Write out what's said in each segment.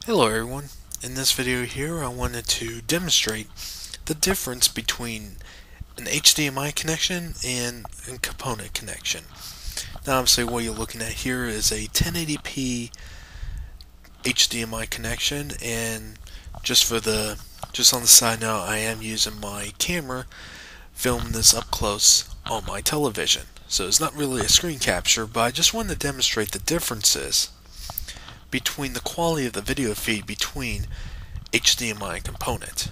Hello everyone. In this video here I wanted to demonstrate the difference between an HDMI connection and a component connection. Now obviously what you're looking at here is a 1080p HDMI connection, and just on the side now, I am using my camera filming this up close on my television. So it's not really a screen capture, but I just wanted to demonstrate the differences between the quality of the video feed between HDMI and component.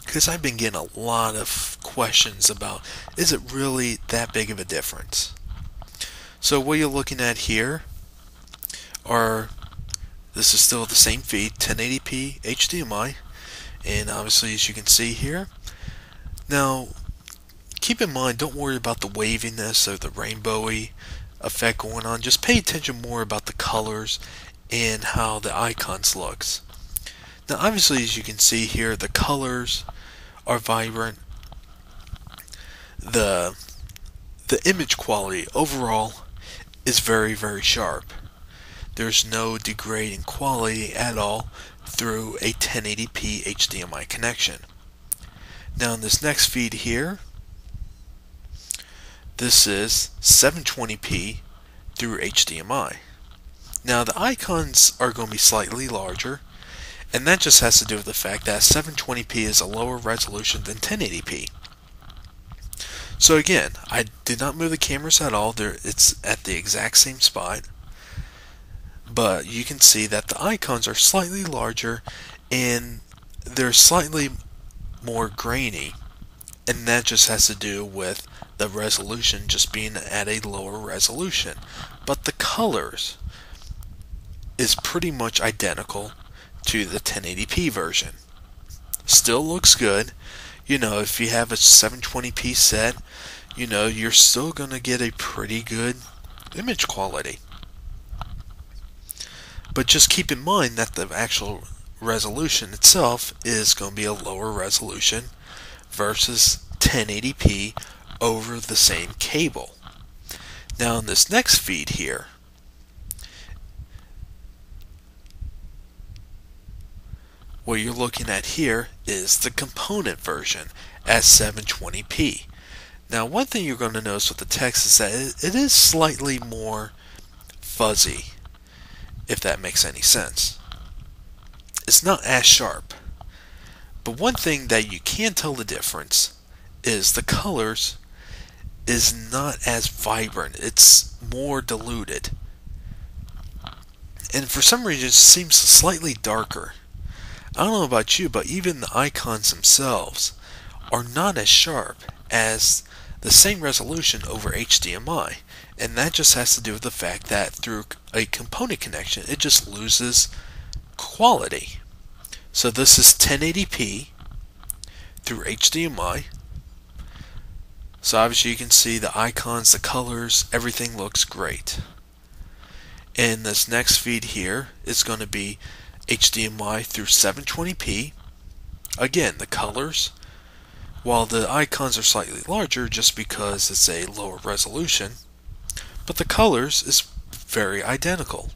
Because I've been getting a lot of questions about, is it really that big of a difference? So what you're looking at here this is still the same feed, 1080p HDMI, and obviously as you can see here. Now keep in mind, don't worry about the waviness or the rainbowy effect going on. Just pay attention more about the colors and how the icons looks. Now obviously as you can see here, the colors are vibrant. The image quality overall is very sharp. There's no degrading quality at all through a 1080p HDMI connection. Now in this next feed here, this is 720p through HDMI. Now the icons are going to be slightly larger, and that just has to do with the fact that 720p is a lower resolution than 1080p. So again, I did not move the cameras at all. It's at the exact same spot, but you can see that the icons are slightly larger and they're slightly more grainy, and that just has to do with the resolution just being at a lower resolution. But the colors is pretty much identical to the 1080p version. Still looks good. You know, if you have a 720p set, you know, you're still gonna get a pretty good image quality. But just keep in mind that the actual resolution itself is going to be a lower resolution versus 1080p over the same cable. Now in this next feed here, what you're looking at here is the component version at 720p. Now one thing you're going to notice with the text is that it is slightly more fuzzy, if that makes any sense. It's not as sharp. But one thing that you can tell the difference is the colors is not as vibrant. It's more diluted. And for some reason it seems slightly darker. I don't know about you, but even the icons themselves are not as sharp as the same resolution over HDMI. And that just has to do with the fact that through a component connection, it just loses quality. So this is 1080p through HDMI. So obviously you can see the icons, the colors, everything looks great. And this next feed here is going to be HDMI through 720p. Again, the colors, while the icons are slightly larger just because it's a lower resolution, but the colors is very identical.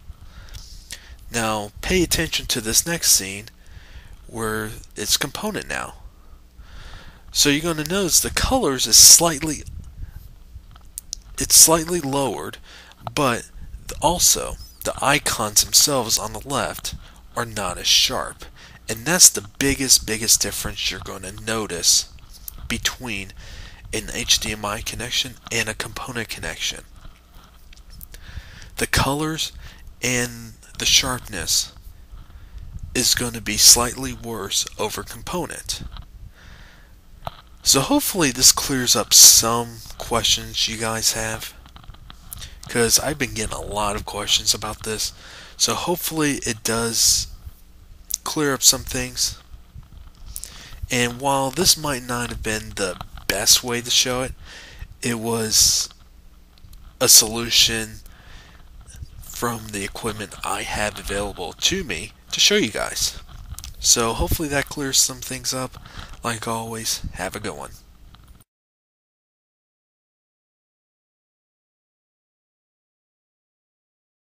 Now pay attention to this next scene where it's component now. So you're going to notice the colors is slightly lowered, but also the icons themselves on the left are not as sharp. And that's the biggest difference you're going to notice between an HDMI connection and a component connection. The colors and the sharpness is going to be slightly worse over component. So hopefully this clears up some questions you guys have, because I've been getting a lot of questions about this. So hopefully it does clear up some things. And while this might not have been the best way to show it, it was a solution from the equipment I have available to me to show you guys. So hopefully that clears some things up. Like always, have a good one.